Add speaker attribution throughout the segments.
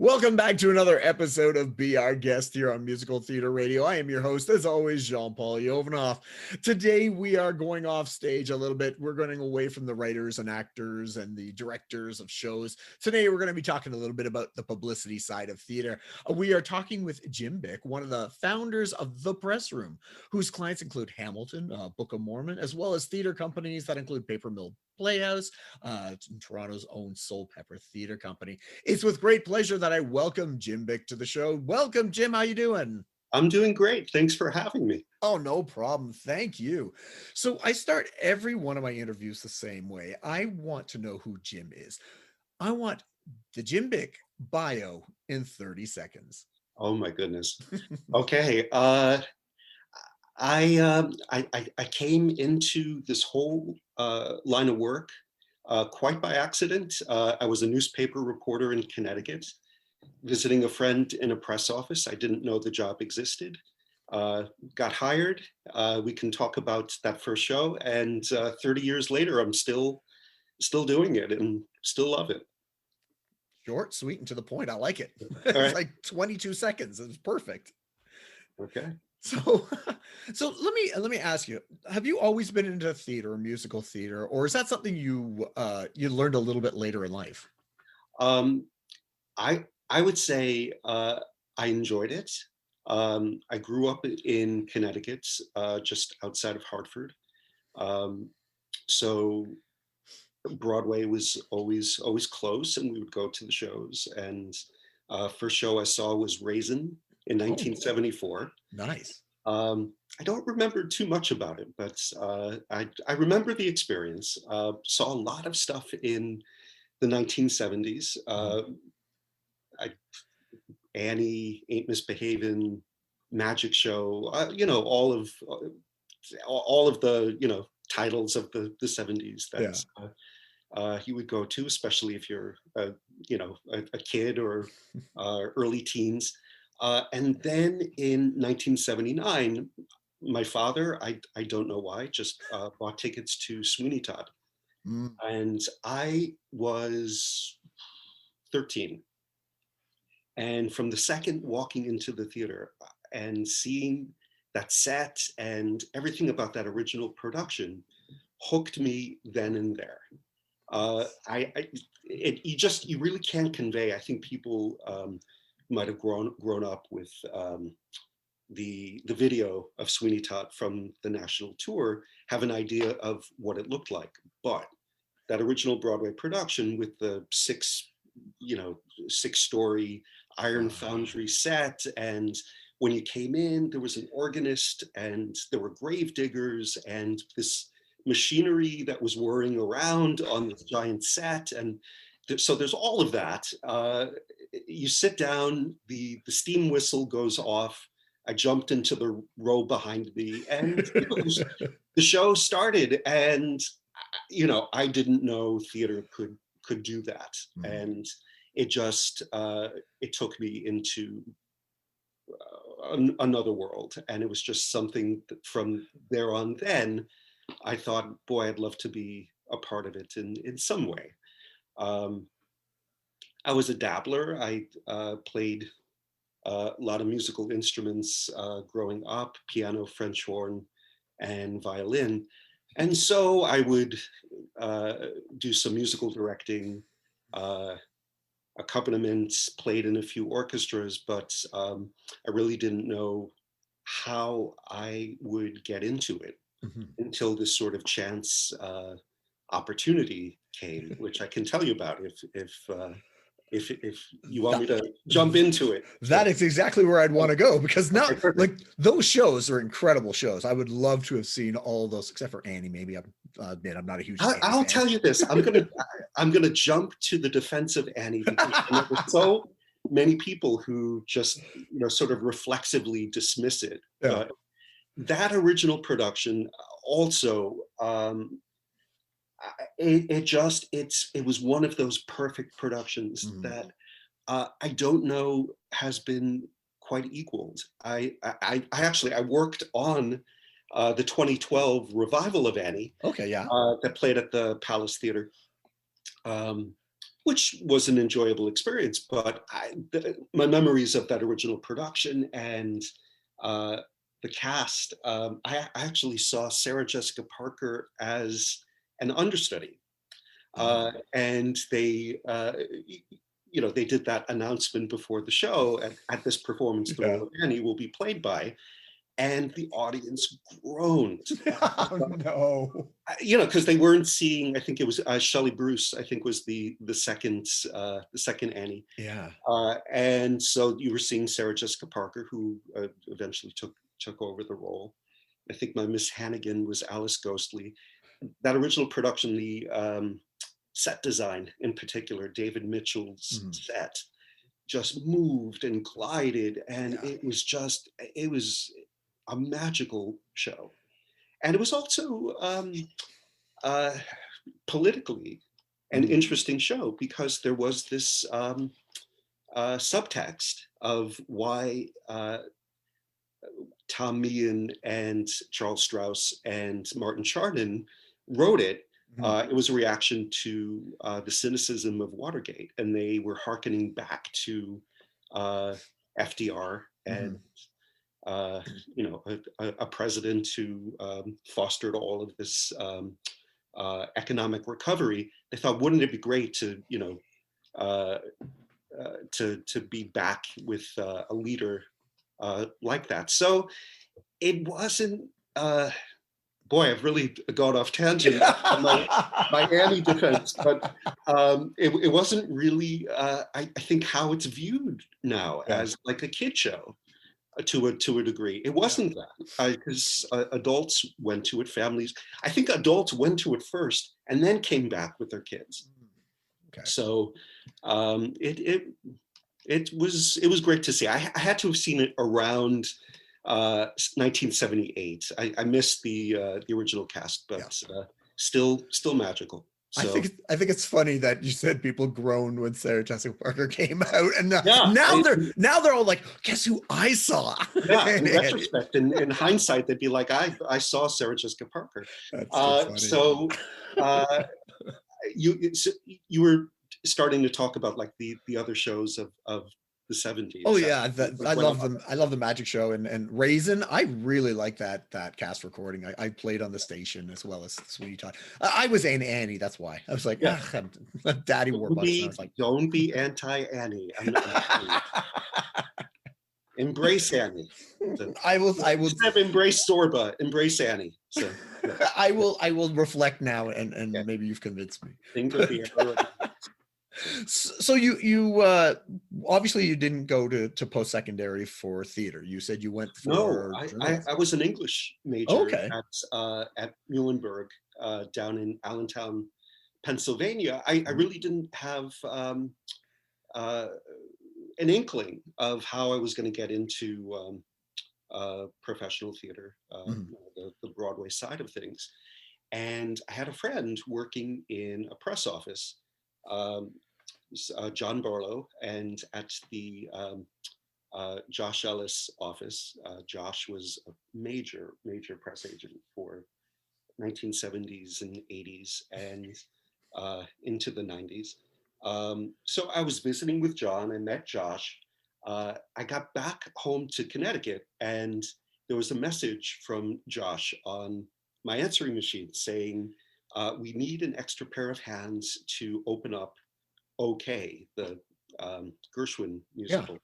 Speaker 1: Welcome back to another episode of Be Our Guest here on Musical Theater Radio. I am your host, as always, Jean-Paul Yovanov. Today, we are going off stage a little bit. We're going away from the writers and actors and the directors of shows. Today, we're going to be talking a little bit about the publicity side of theater. We are talking with Jim Byk, one of the founders of The Press Room, whose clients include Hamilton, Book of Mormon, as well as theater companies that include Paper Mill Playhouse, Toronto's own Soul Pepper Theater Company. It's with great pleasure that I welcome Jim Byk to the show. Welcome, Jim. How you doing?
Speaker 2: I'm doing great. Thanks for having me.
Speaker 1: Oh, no problem. Thank you. So I start every one of my interviews the same way. I want to know who Jim is. I want the Jim Byk bio in 30 seconds.
Speaker 2: Oh my goodness. Okay. I came into this whole line of work quite by accident. I was a newspaper reporter in Connecticut, visiting a friend in a press office. I didn't know the job existed. Got hired. We can talk about that first show. And 30 years later, I'm still doing it and still love it.
Speaker 1: Short, sweet, and to the point. I like it.
Speaker 2: All right.
Speaker 1: It's like 22 seconds. It's perfect.
Speaker 2: Okay.
Speaker 1: So let me ask you: have you always been into theater or musical theater, or is that something you learned a little bit later in life?
Speaker 2: I would say I enjoyed it. I grew up in Connecticut, just outside of Hartford. So Broadway was always close, and we would go to the shows. And first show I saw was Raisin in 1974.
Speaker 1: Nice.
Speaker 2: I don't remember too much about it, but I remember the experience. Saw a lot of stuff in the 1970s. Annie, Ain't Misbehavin', Magic Show, all of the, titles of the 70s that you would go to, especially if you're, a kid or early teens. And then in 1979, my father, I don't know why, just bought tickets to Sweeney Todd. And I was 13. And from the second walking into the theater and seeing that set and everything about that original production hooked me then and there. You really can't convey. I think people might have grown up with the video of Sweeney Todd from the national tour, have an idea of what it looked like. But that original Broadway production with the six-story iron foundry set, and when you came in, there was an organist and there were grave diggers and this machinery that was whirring around on this giant set. And so there's all of that. You sit down, the steam whistle goes off. I jumped into the row behind me, and the show started. And I didn't know theater could do that. And it just it took me into another world. And it was just something that from there on then, I thought, boy, I'd love to be a part of it in some way. I was a dabbler. I played a lot of musical instruments growing up, piano, French horn, and violin. And so I would do some musical directing, accompaniments, played in a few orchestras, but I really didn't know how I would get into it until this sort of chance opportunity came, which I can tell you about if you want me to jump into it.
Speaker 1: That is exactly where I'd want to go, because now, like, those shows are incredible shows. I would love to have seen all of those, except for Annie. Maybe I'm not a huge.
Speaker 2: I'll tell you this. I'm gonna jump to the defense of Annie, because there were so many people who just sort of reflexively dismiss it.
Speaker 1: Yeah.
Speaker 2: That original production also. It was one of those perfect productions that I don't know has been quite equaled. I worked on the 2012 revival of Annie.
Speaker 1: Okay, yeah.
Speaker 2: That played at the Palace Theater. which was an enjoyable experience. But my memories of that original production and the cast, I actually saw Sarah Jessica Parker as an understudy. And they, they did that announcement before the show at this performance, the role of Annie will be played by, and the audience groaned.
Speaker 1: Oh, no.
Speaker 2: Because they weren't seeing. I think it was Shelley Bruce. I think was the second Annie.
Speaker 1: Yeah.
Speaker 2: And so you were seeing Sarah Jessica Parker, who eventually took over the role. I think my Miss Hannigan was Alice Ghostly. That original production, the set design in particular, David Mitchell's set, just moved and glided, and it was a magical show. And it was also politically an interesting show, because there was this subtext of why Tom Meehan and Charles Strauss and Martin Chardin wrote it. It was a reaction to the cynicism of Watergate, and they were hearkening back to FDR and a president who fostered all of this economic recovery. They thought, wouldn't it be great to to be back with a leader like that? So it wasn't. Boy, I've really gone off tangent on my Annie defense, but it wasn't really, I think, how it's viewed now as like a kid show to a degree. It wasn't that, because adults went to it, families. I think adults went to it first and then came back with their kids. Okay. So it was great to see. I had to have seen it around 1978. I missed the original cast, but still magical. So,
Speaker 1: I think it's funny that you said people groaned when Sarah Jessica Parker came out, and now they're all like, guess who I saw?
Speaker 2: Yeah, in retrospect, in hindsight, they'd be like, I saw Sarah Jessica Parker.
Speaker 1: That's funny.
Speaker 2: So you were starting to talk about like the other shows of the 70s.
Speaker 1: Oh yeah, I love them. I love the Magic Show and Raisin. I really like that cast recording. I played on the station as well as Sweetie Todd. I was Annie. That's why I was like, Daddy Warbucks. I was like,
Speaker 2: don't be anti-Annie. Embrace Annie.
Speaker 1: I will.
Speaker 2: Instead of embrace Sorba, embrace Annie. So
Speaker 1: I will reflect now, and maybe you've convinced me.
Speaker 2: Think of the
Speaker 1: So you obviously you didn't go to post-secondary for theater. You said you went for
Speaker 2: I was an English major at Muhlenberg down in Allentown, Pennsylvania. I really didn't have an inkling of how I was going to get into professional theater, the Broadway side of things. And I had a friend working in a press office, John Barlow, and at the Josh Ellis office. Josh was a major press agent for 1970s and 80s and into the 90s. So I was visiting with John. I met Josh. I got back home to Connecticut, and there was a message from Josh on my answering machine saying, we need an extra pair of hands to open up OK, the Gershwin musical.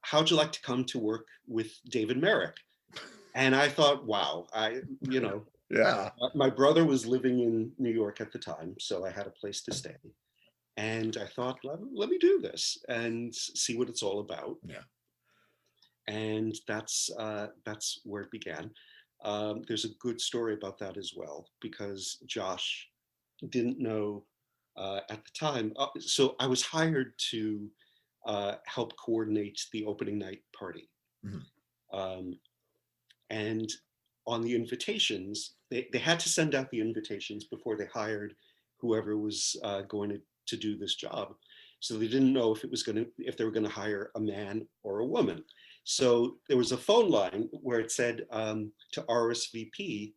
Speaker 2: How'd you like to come to work with David Merrick? And I thought, wow, my brother was living in New York at the time, so I had a place to stay. And I thought, let me do this and see what it's all about.
Speaker 1: Yeah. And
Speaker 2: that's where it began. There's a good story about that as well, because Josh didn't know at the time. So I was hired to help coordinate the opening night party. And on the invitations, they had to send out the invitations before they hired whoever was going to do this job. So they didn't know if they were going to hire a man or a woman. So there was a phone line where it said to RSVP,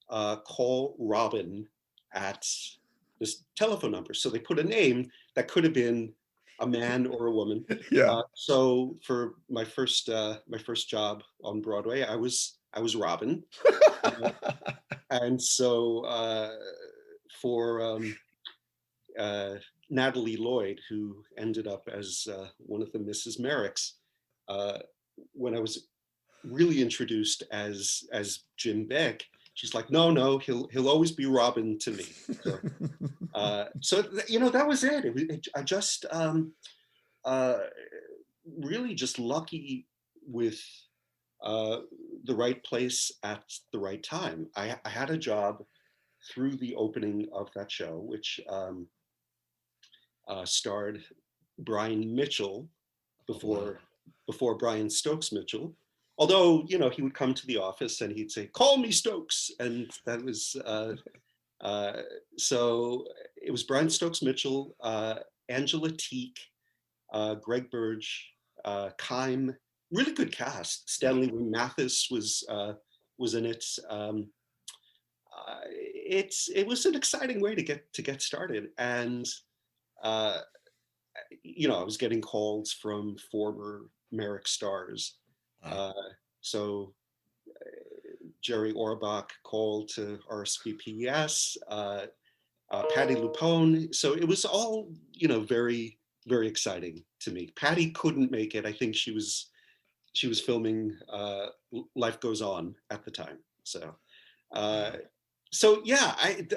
Speaker 2: call Robin at this telephone number. So they put a name that could have been a man or a woman.
Speaker 1: Yeah.
Speaker 2: So for my first job on Broadway, I was Robin. And so for Natalie Lloyd, who ended up as one of the Mrs. Merricks, when I was really introduced as Jim Byk, she's like, no, he'll always be Robin to me. So, that was it. I just really just lucky with the right place at the right time. I had a job through the opening of that show, which starred Brian Mitchell before Brian Stokes Mitchell. Although, he would come to the office and he'd say, "Call me Stokes," and that was so it was Brian Stokes Mitchell, Angela Teak, Greg Burge, Kime. Really good cast. Stanley Wynn Mathis was in it. It was an exciting way to get started, and I was getting calls from former Merrick stars. So Jerry Orbach called to RSVPS, Patty Lupone. So it was all, very, very exciting to me. Patty couldn't make it. I think she was filming Life Goes On at the time. So yeah,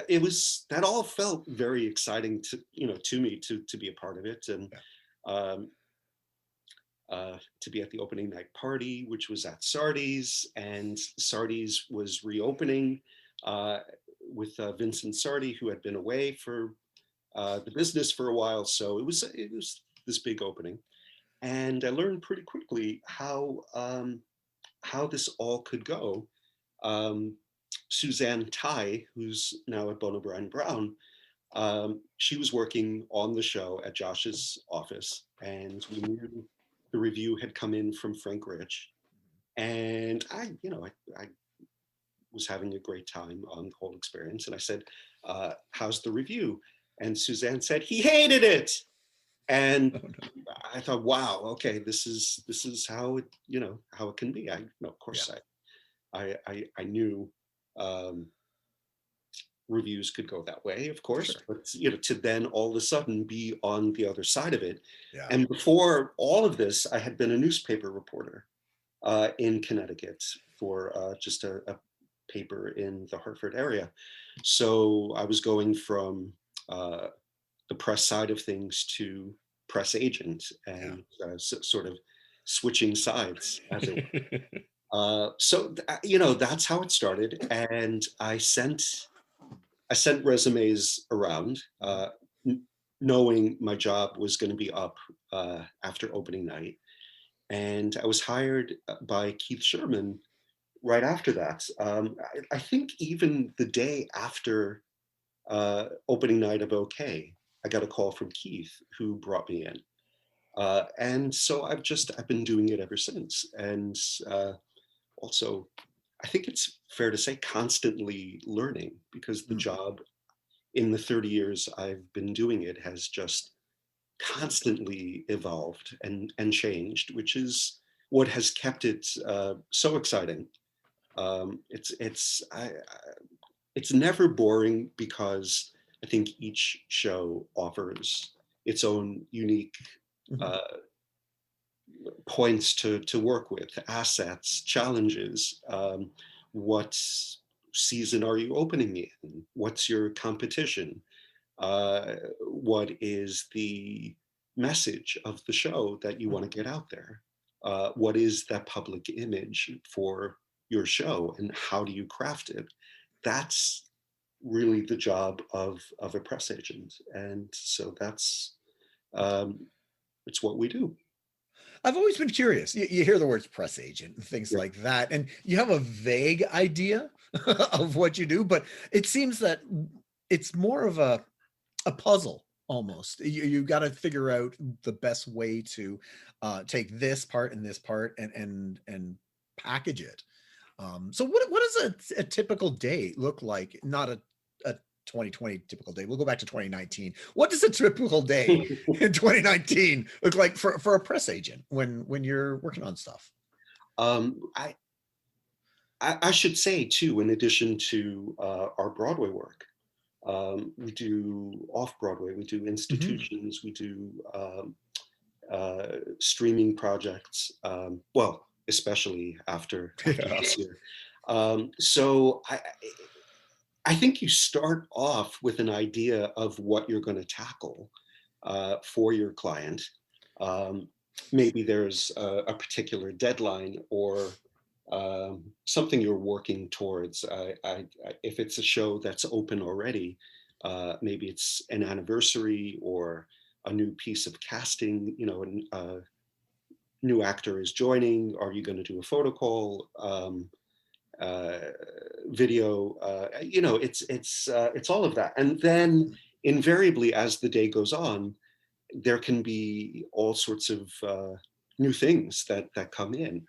Speaker 2: it was, that all felt very exciting to me to be a part of it, and to be at the opening night party, which was at Sardi's, and Sardi's was reopening with Vincent Sardi, who had been away for the business for a while. So it was this big opening, and I learned pretty quickly how this all could go. Suzanne Tai, who's now at Bono Bryan Brown, she was working on the show at Josh's office, and we knew the review had come in from Frank Rich, and I was having a great time on the whole experience. And I said, "How's the review?" And Suzanne said, "He hated it." And I thought, wow, okay, this is how it how it can be. Of course, I knew reviews could go that way, of course, sure. But to then all of a sudden be on the other side of it. Yeah. And before all of this, I had been a newspaper reporter in Connecticut for just a paper in the Hartford area. So I was going from the press side of things to press agent, and sort of switching sides, as it were. So that's how it started, and I sent resumes around, knowing my job was going to be up after opening night, and I was hired by Keith Sherman right after that. I think even the day after opening night of OK, I got a call from Keith, who brought me in, and so I've been doing it ever since. And also, I think it's fair to say constantly learning, because the job in the 30 years I've been doing it has just constantly evolved and changed, which is what has kept it so exciting. It's never boring, because I think each show offers its own unique points to work with, assets, challenges. What season are you opening in? What's your competition? What is the message of the show that you want to get out there? What is that public image for your show, and how do you craft it? That's really the job of a press agent, and so that's it's what we do.
Speaker 1: I've always been curious. You hear the words press agent and things like that, and you have a vague idea of what you do, but it seems that it's more of a puzzle almost. You got to figure out the best way to take this part and this part and package it. So what does a typical day look like? Not a 2020 typical day. We'll go back to 2019. What does a typical day in 2019 look like for a press agent when you're working on stuff?
Speaker 2: I should say too, in addition to our Broadway work, we do off-Broadway, we do institutions, we do streaming projects, well, especially after this year. So I think you start off with an idea of what you're going to tackle for your client. Maybe there's a particular deadline or something you're working towards. If it's a show that's open already, maybe it's an anniversary or a new piece of casting, you know, a new actor is joining. Are you going to do a photo call, video? You know, it's all of that. And then invariably, as the day goes on, there can be all sorts of new things that come in,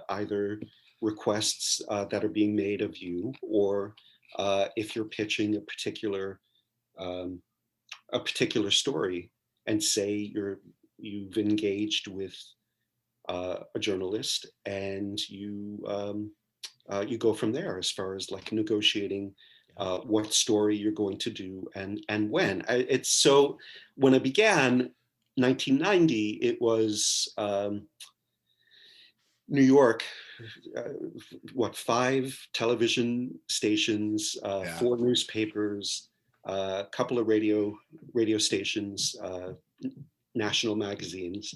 Speaker 2: either requests that are being made of you, or if you're pitching a particular story, and say you've engaged with a journalist, and you go from there as far as like negotiating what story you're going to do and when. It's so when I began 1990, it was New York, 5 television stations, 4 newspapers, a couple of radio stations, national magazines.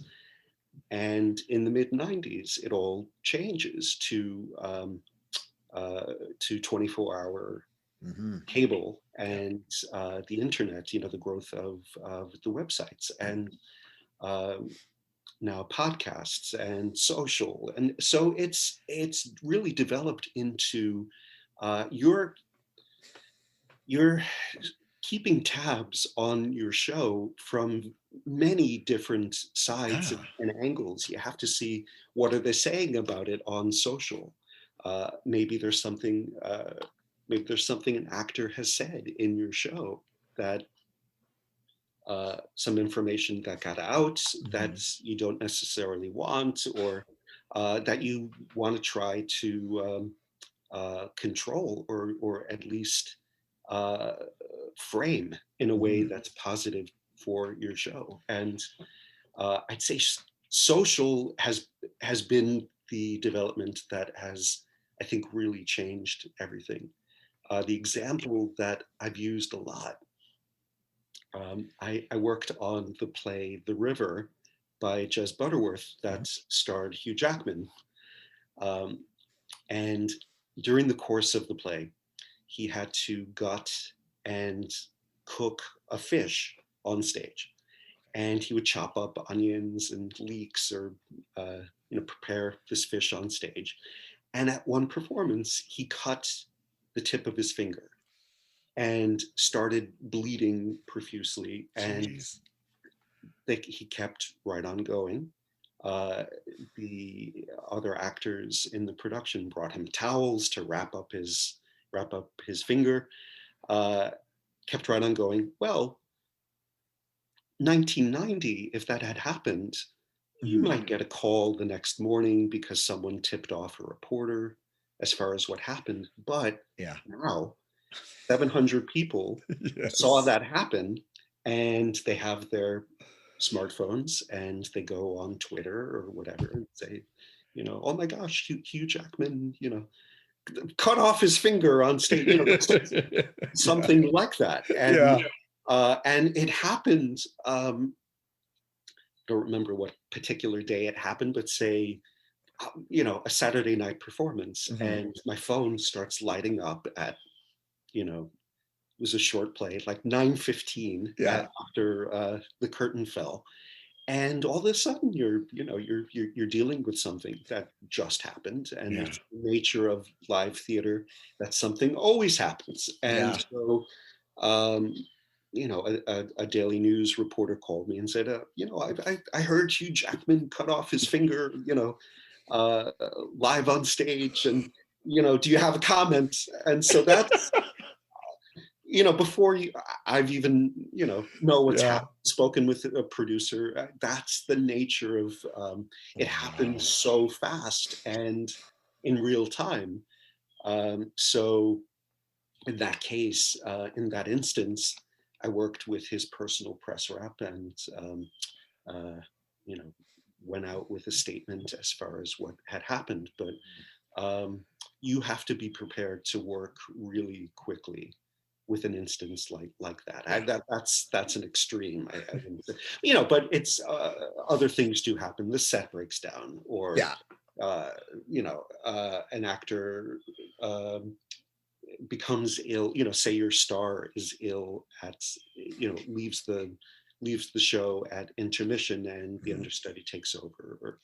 Speaker 2: And in the mid 90s, it all changes to 24-hour cable and the internet, you know, the growth of the websites, and now podcasts and social. And so it's really developed into you're keeping tabs on your show from many different sides and angles. You have to see, what are they saying about it on social? Maybe there's something an actor has said in your show that some information that got out that you don't necessarily want, or that you want to try to control, or at least frame in a way that's positive for your show. And I'd say social has been the development that has, I think, really changed everything. The example that I've used a lot, I worked on the play The River by Jez Butterworth that starred Hugh Jackman. And during the course of the play, he had to gut and cook a fish on stage. And he would chop up onions and leeks, or prepare this fish on stage. And at one performance, he cut the tip of his finger and started bleeding profusely. And he kept right on going. The other actors in the production brought him towels to wrap up his finger. Kept right on going. Well, 1990, if that had happened, you might get a call the next morning because someone tipped off a reporter as far as what happened. But now 700 people saw that happen, and they have their smartphones and they go on Twitter or whatever and say, oh my gosh, Hugh Jackman, cut off his finger on stage, something like that. And and it happened, don't remember what particular day it happened, but say, a Saturday night performance, and my phone starts lighting up at, it was a short play, like 9:15 after the curtain fell. And all of a sudden you're dealing with something that just happened. And it's the nature of live theater that something always happens. And so, a Daily News reporter called me and said, I heard Hugh Jackman cut off his finger, live on stage, and, do you have a comment? And so that's, before I've even, know what's
Speaker 1: Yeah.
Speaker 2: happened, spoken with a producer, that's the nature of, it happens
Speaker 1: Wow.
Speaker 2: so fast and in real time. So in that case, in that instance, I worked with his personal press rep and, uh, you know, went out with a statement as far as what had happened. But you have to be prepared to work really quickly with an instance like that.
Speaker 1: Yeah.
Speaker 2: That's an extreme. I wouldn't say, but it's other things do happen. The set breaks down, or
Speaker 1: Yeah.
Speaker 2: an actor becomes ill. Say your star is ill at, leaves the show at intermission, and the
Speaker 1: Mhm.
Speaker 2: understudy takes over, or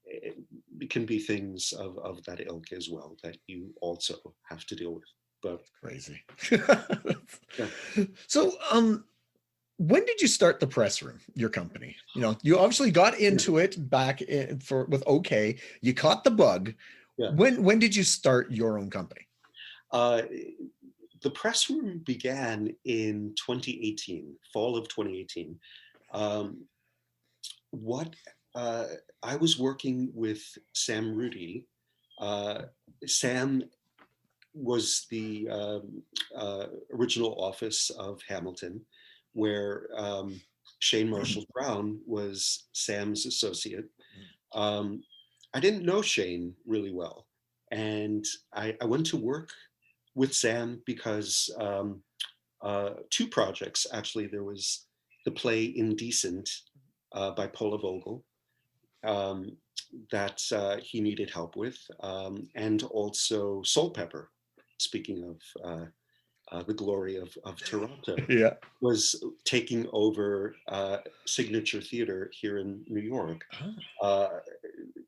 Speaker 2: it can be things of that ilk as well that you also have to deal with. But
Speaker 1: Crazy.
Speaker 2: yeah,
Speaker 1: So, when did you start the press room, your company? You obviously got
Speaker 2: yeah,
Speaker 1: into it back with OK. You caught the bug.
Speaker 2: yeah.
Speaker 1: When did you start your own company?
Speaker 2: Uh, the press room began in 2018, fall of 2018. Um, what I was working with Sam Rudy. Uh, Sam was the original office of Hamilton, where Shane Marshall Brown was Sam's associate. Um, I didn't know Shane really well, and I went to work with Sam because two projects actually. There was the play Indecent by Paula Vogel, um, that he needed help with, and also Soul Pepper. Speaking of the glory of Toronto,
Speaker 1: Yeah.
Speaker 2: was taking over Signature Theater here in New York. Uh,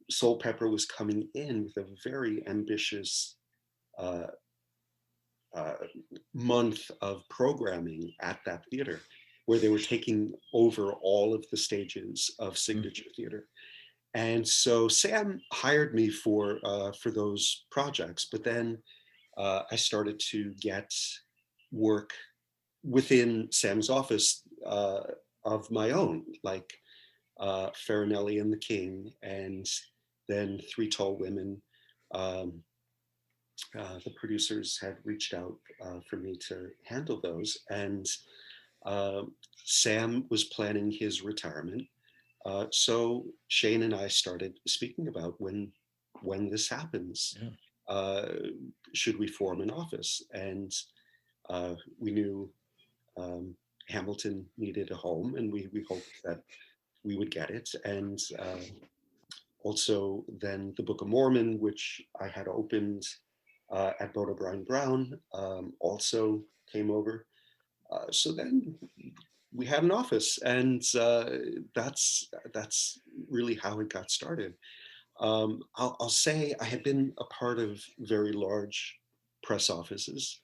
Speaker 2: Soul Pepper was coming in with a very ambitious uh, uh, month of programming at that theater, where they were taking over all of the stages of Signature Theater. And so Sam hired me for those projects, but then I started to get work within Sam's office of my own, like Farinelli and the King, and then Three Tall Women. Um, the producers had reached out for me to handle those, and Sam was planning his retirement. So Shane and I started speaking about when this happens,
Speaker 1: Yeah.
Speaker 2: uh, should we form an office? And we knew Hamilton needed a home, and we hoped that we would get it. And also then the Book of Mormon, which I had opened at Boda Brown Brown, also came over. So then we had an office, and that's really how it got started. I'll say I had been a part of very large press offices,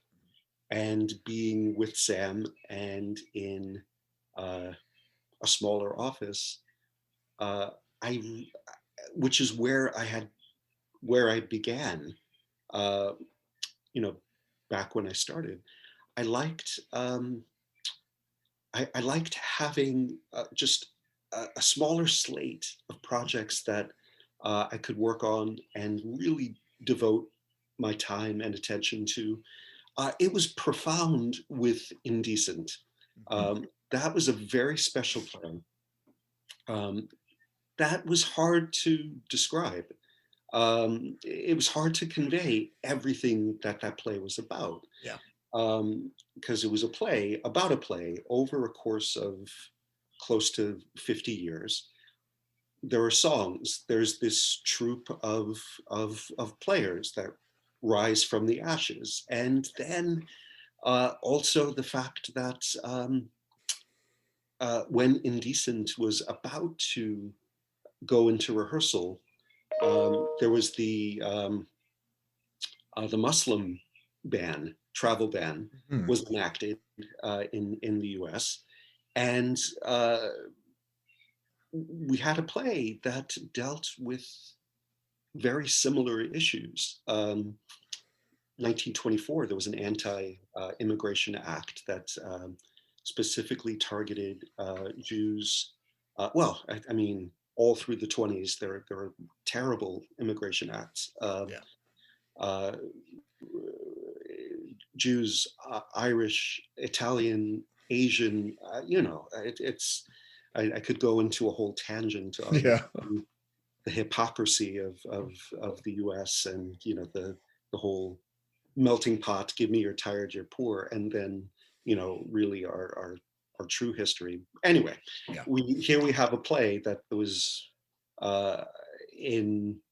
Speaker 2: and being with Sam and in uh, a smaller office, uh, I, which is where I began. Uh, Back when I started, I liked I liked having just a smaller slate of projects that I could work on and really devote my time and attention to. It was profound with Indecent. That was a very special play. Um, that was hard to describe. It was hard to convey everything that play was about,
Speaker 1: Yeah.
Speaker 2: because it was a play about a play over a course of close to 50 years. There are songs. There's this troupe of players that rise from the ashes, and then also the fact that when Indecent was about to go into rehearsal, there was the Muslim ban, travel ban,
Speaker 1: Mhm.
Speaker 2: was enacted in the U.S., and we had a play that dealt with very similar issues. 1924, there was an anti-immigration act that specifically targeted Jews. I mean, all through the 20s, there were terrible immigration acts.
Speaker 1: Yeah.
Speaker 2: Jews, Irish, Italian, Asian, I could go into a whole tangent on
Speaker 1: Yeah.
Speaker 2: the hypocrisy of the US, and, the whole melting pot, give me your tired, you're poor, and then, really our true history. Anyway,
Speaker 1: Yeah.
Speaker 2: here we have a play that was in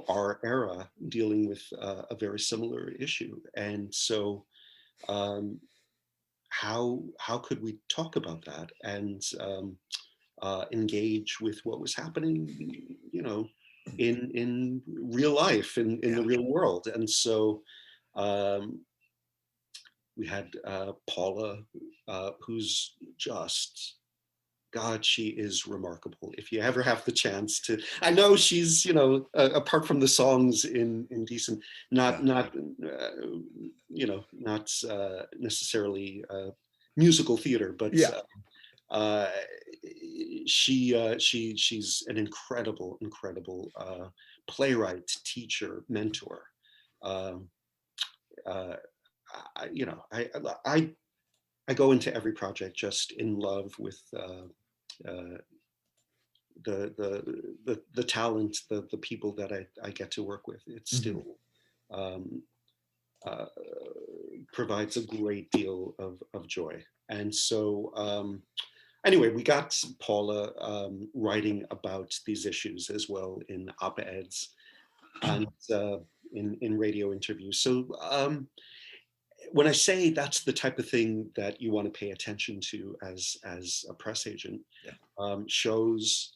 Speaker 2: our era, dealing with a very similar issue. And so how could we talk about that and engage with what was happening, in real life, in the real world? And so we had Paula, who's just, God, she is remarkable. If you ever have the chance to, I know she's, apart from the songs in Indecent, not necessarily musical theater, but she's an incredible playwright, teacher, mentor. I go into every project just in love with the talent, the people that I get to work with. It still provides a great deal of joy. And so anyway, we got Paula writing about these issues as well in op-eds and in radio interviews. So when I say that's the type of thing that you want to pay attention to as a press agent, shows,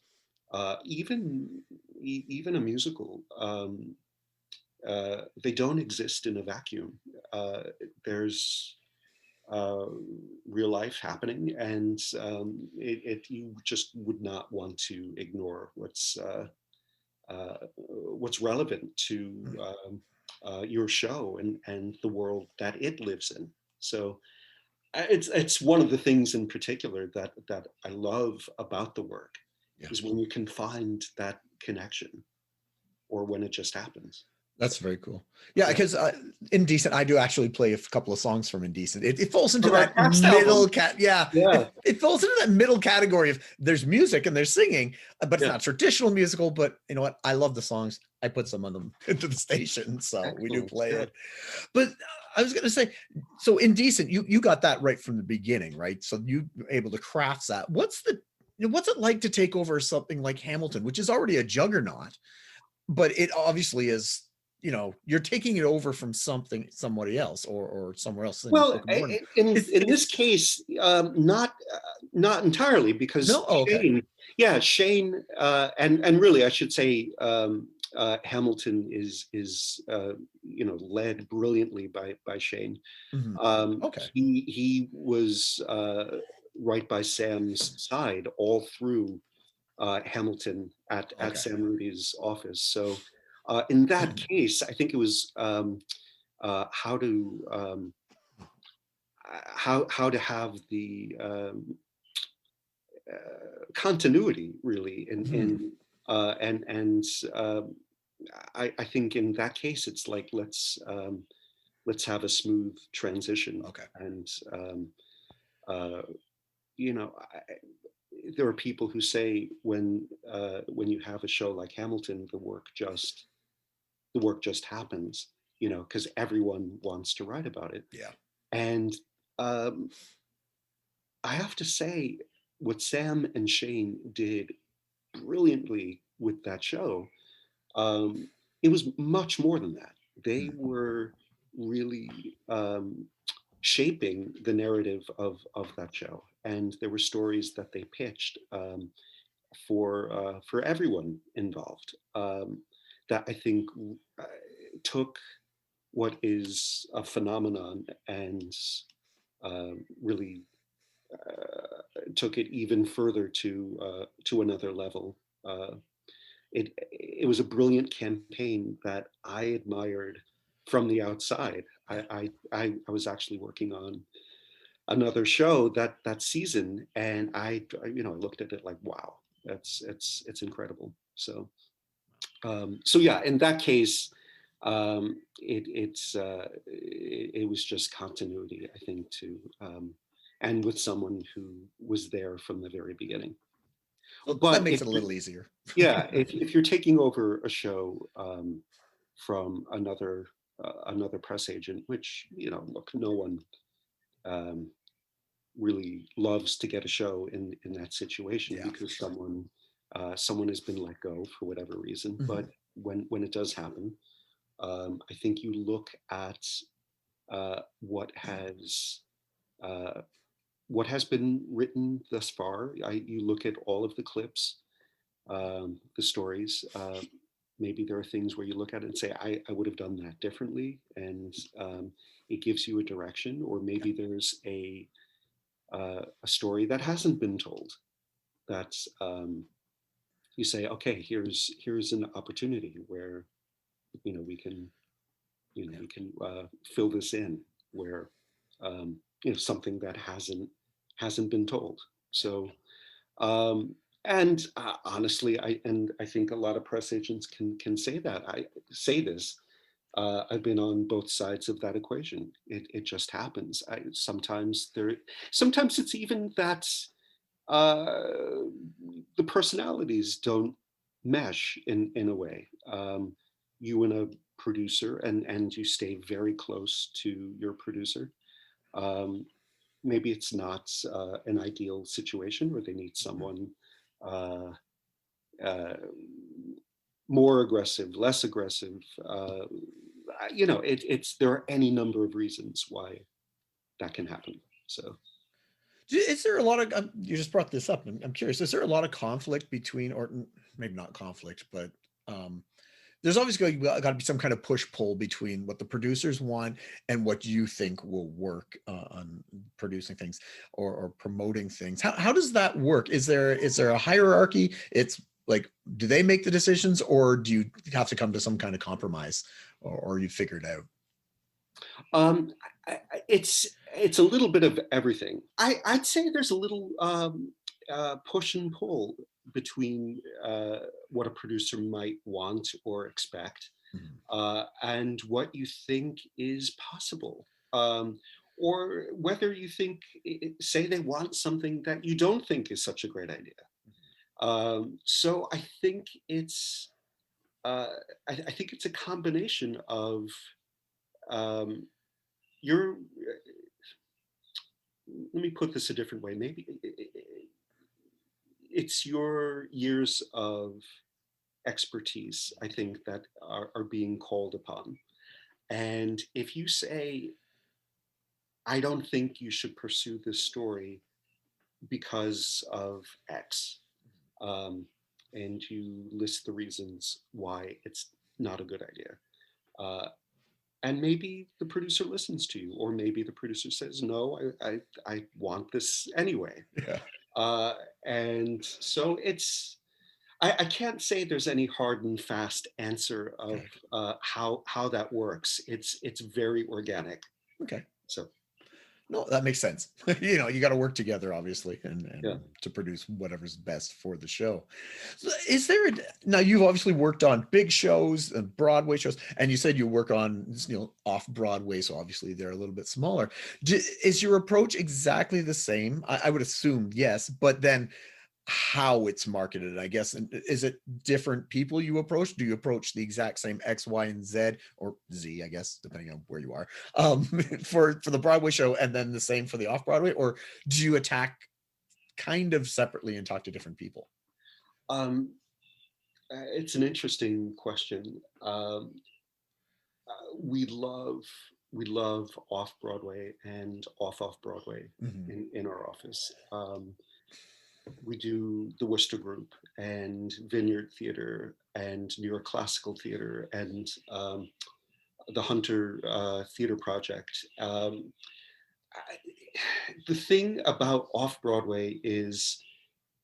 Speaker 2: even a musical, they don't exist in a vacuum. There's real life happening, and you just would not want to ignore what's relevant to your show and the world that it lives in. So it's one of the things in particular that I love about the work, is when you can find that connection, or when it just happens.
Speaker 1: That's very cool. Yeah, because Indecent, I do actually play a couple of songs from Indecent. It falls into that middle it falls into that middle category of there's music and there's singing, but it's not traditional musical. But you know what? I love the songs. I put some of them into the station, so we do play it. But I was going to say, so Indecent, you got that right from the beginning, right? So you were able to craft that. What's it like to take over something like Hamilton, which is already a juggernaut, but it obviously is, you're taking it over from somebody else or somewhere else.
Speaker 2: Well, in this case, not entirely, because Shane, and really I should say, Hamilton is led brilliantly by Shane. He was right by Sam's side all through Hamilton at Sam Rudy's office. So in that case, I think it was how to have the continuity, really, I think in that case it's like, let's have a smooth transition. And there are people who say when you have a show like Hamilton, the work just happens, because everyone wants to write about it. And I have to say, what Sam and Shane did brilliantly with that show, it was much more than that. They were really shaping the narrative of that show, and there were stories that they pitched for everyone involved, that I think took what is a phenomenon and really took it even further to another level. It was a brilliant campaign that I admired from the outside. I was actually working on another show that season, and I looked at it like, wow, it's incredible. So yeah, in that case, it was just continuity, I think, and with someone who was there from the very beginning.
Speaker 1: Well, that
Speaker 2: But
Speaker 1: makes it a little easier.
Speaker 2: yeah, if you're taking over a show from another press agent, which look, no one um, really loves to get a show in that situation,
Speaker 1: Yeah, for
Speaker 2: because
Speaker 1: sure.
Speaker 2: someone has been let go for whatever reason.
Speaker 1: Mhm.
Speaker 2: But when it does happen, I think you look at uh, what has uh, what has been written thus far. You look at all of the clips, the stories. Maybe there are things where you look at it and say, I would have done that differently, and it gives you a direction. Or
Speaker 1: Yeah.
Speaker 2: maybe there's a story that hasn't been told, that you say, okay, here's an opportunity where we can
Speaker 1: Yeah.
Speaker 2: fill this in, where something that hasn't been told. So and honestly, I think a lot of press agents can say that. I say this. I've been on both sides of that equation. It just happens. Sometimes it's even that uh, the personalities don't mesh in a way. You and a producer, and you stay very close to your producer. Um, Maybe it's not an ideal situation where they need
Speaker 1: Mhm.
Speaker 2: someone uh, uh, more aggressive, less aggressive. It's there are any number of reasons why that can happen. So.
Speaker 1: Is there a lot of, you just brought this up, and I'm curious, is there a lot of conflict between, or maybe not conflict, but um, there's always got to be some kind of push pull between what the producers want and what you think will work on producing things, or promoting things. How does that work? Is there a hierarchy? It's like, do they make the decisions, or do you have to come to some kind of compromise, or you figure it out?
Speaker 2: Um, it's a little bit of everything. I'd say there's a little push and pull between what a producer might want or expect,
Speaker 1: Mhm.
Speaker 2: and what you think is possible, or whether you think, say they want something that you don't think is such a great idea. So I think uh, I think it's a combination of um, your let me put this a different way. Maybe it's your years of expertise, I think, that are being called upon. And if you say, I don't think you should pursue this story because of X, um, and you list the reasons why it's not a good idea. Uh, and maybe the producer listens to you, or maybe the producer says, no, I want this anyway.
Speaker 1: Yeah.
Speaker 2: Uh, and so I can't say there's any hard and fast answer of
Speaker 1: Okay.
Speaker 2: how that works. It's very organic.
Speaker 1: Okay.
Speaker 2: So
Speaker 1: No, that makes sense. You got to work together, obviously,
Speaker 2: yeah.
Speaker 1: and to produce whatever's best for the show. So is there now? You've obviously worked on big shows and Broadway shows, and you said you work on off Broadway, so obviously they're a little bit smaller. Is your approach exactly the same? I would assume yes, but then how it's marketed, I guess. And is it different people you approach? Do you approach the exact same X, Y, and Z, or Z, I guess, depending on where you are, for the Broadway show, and then the same for the off Broadway, or do you attack kind of separately and talk to different people?
Speaker 2: Um, it's an interesting question. We love off Broadway and off Broadway
Speaker 1: Mhm.
Speaker 2: in our office. We do the Wooster Group and Vineyard Theater and New York Classical Theater and the Hunter Theater Project. I, the thing about off Broadway is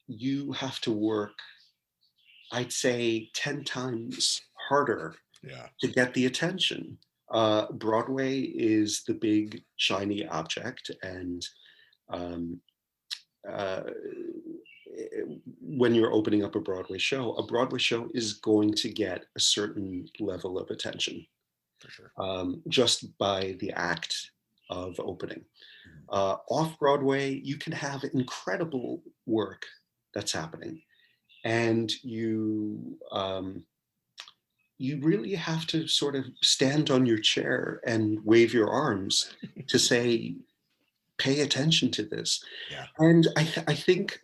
Speaker 2: you have to work, I'd say, 10 times harder
Speaker 1: Yeah.
Speaker 2: to get the attention Broadway is the big shiny object, and um, uh, when you're opening up a Broadway show is going to get a certain level of attention,
Speaker 1: For sure.
Speaker 2: just by the act of opening.
Speaker 1: Mhm.
Speaker 2: Off Broadway, you can have incredible work that's happening, and you really have to sort of stand on your chair and wave your arms to say, pay attention to this.
Speaker 1: Yeah.
Speaker 2: And I think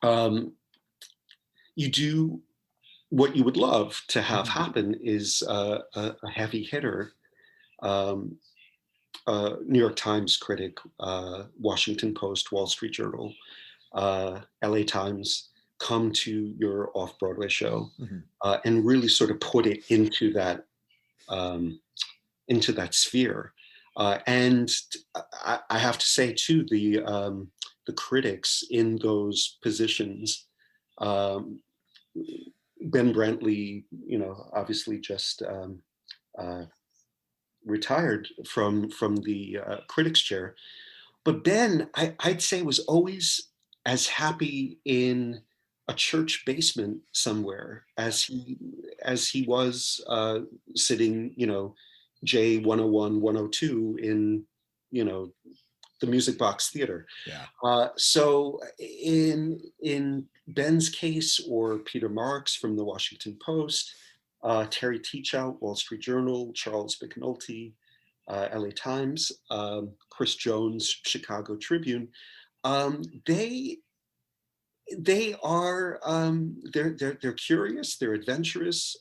Speaker 2: um, you do what you would love to have
Speaker 1: Mhm.
Speaker 2: happen is a heavy hitter, um, New York Times critic, Washington Post, Wall Street Journal, LA Times, come to your off Broadway show
Speaker 1: Mhm.
Speaker 2: and really sort of put it um, into that sphere. And I have to say too, the critics in those positions, um, Ben Brantley, obviously just uh, retired from the critics chair, but Ben, I'd say, was always as happy in a church basement somewhere as he was sitting, J 101, 102 in, you know, the Music Box Theater.
Speaker 1: Yeah.
Speaker 2: So in Ben's case, or Peter Marks from the Washington Post, Terry Teachout, Wall Street Journal, Charles McNulty, LA Times, Chris Jones, Chicago Tribune, um, they they're curious, they're adventurous.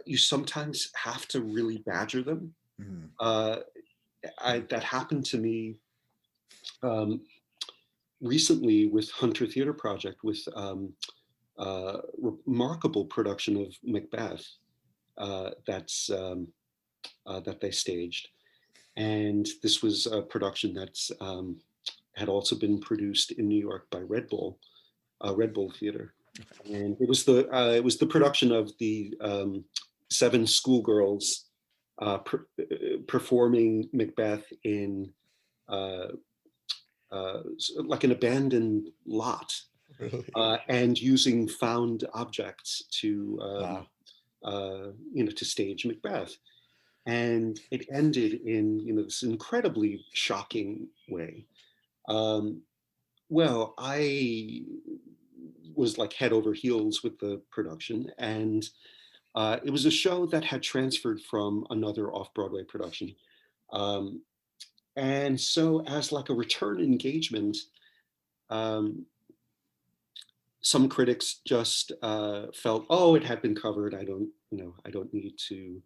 Speaker 2: You sometimes have to really badger them.
Speaker 1: Mhm.
Speaker 2: Uh, that happened to me um, recently with Hunter Theater Project, with remarkable production of Macbeth that they staged. And this was a production that's had also been produced in New York by Red Bull Theater, and it was the production of the seven schoolgirls performing Macbeth in uh, like an abandoned lot,
Speaker 1: Really?
Speaker 2: and using found objects
Speaker 1: Wow.
Speaker 2: to stage Macbeth. And it ended in this incredibly shocking way. Um, well, I was like head over heels with the production, and it was a show that had transferred from another off-Broadway production. Um, and so, as like a return engagement, um, some critics just felt, oh, it had been covered. I don't need to.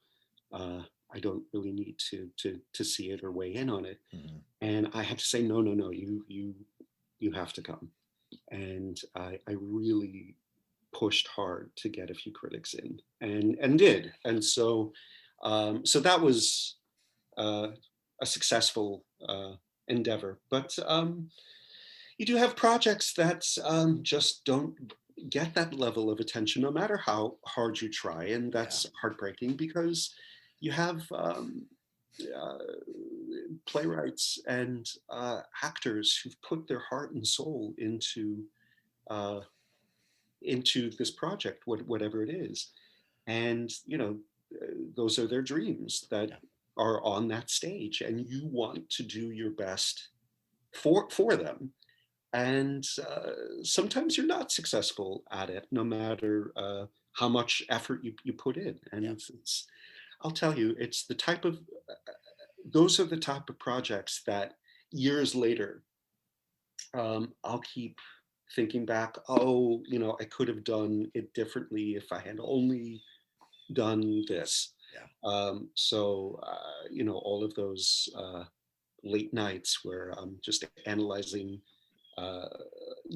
Speaker 2: Uh, I don't really need to see it or weigh in on it.
Speaker 1: Mhm.
Speaker 2: And I had to say, no, no, no. You have to come. And I really pushed hard to get a few critics in, and did. And so that was uh, a successful endeavor. But you do have projects that just don't get that level of attention, no matter how hard you try, and
Speaker 1: Yeah.
Speaker 2: that's heartbreaking, because you have uh, playwrights and actors who've put their heart and soul uh, into this project, whatever it is, and those are their dreams that
Speaker 1: Yeah.
Speaker 2: are on that stage, and you want to do your best for them. And sometimes you're not successful at it, no matter how much effort you put in. And
Speaker 1: Yeah.
Speaker 2: I'll tell you, those are the type of projects that years later, I'll keep thinking back, oh, I could have done it differently if I had only done this.
Speaker 1: Yeah.
Speaker 2: All of those late nights where I'm just analyzing uh,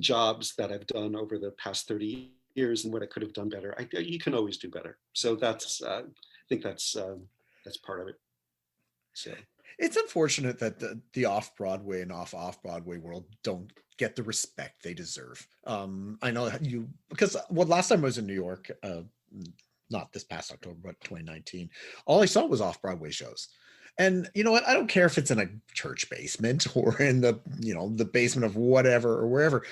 Speaker 2: jobs that I've done over the past 30 years and what I could have done better. You can always do better. So I think that's part of it. So
Speaker 1: It's unfortunate that the off Broadway and off Broadway world don't get the respect they deserve. I know you, because well, last time I was in New York, not this past October, but 2019, all I saw was off-Broadway shows. And you know what? I don't care if it's in a church basement or in the, you know, the basement of whatever or wherever.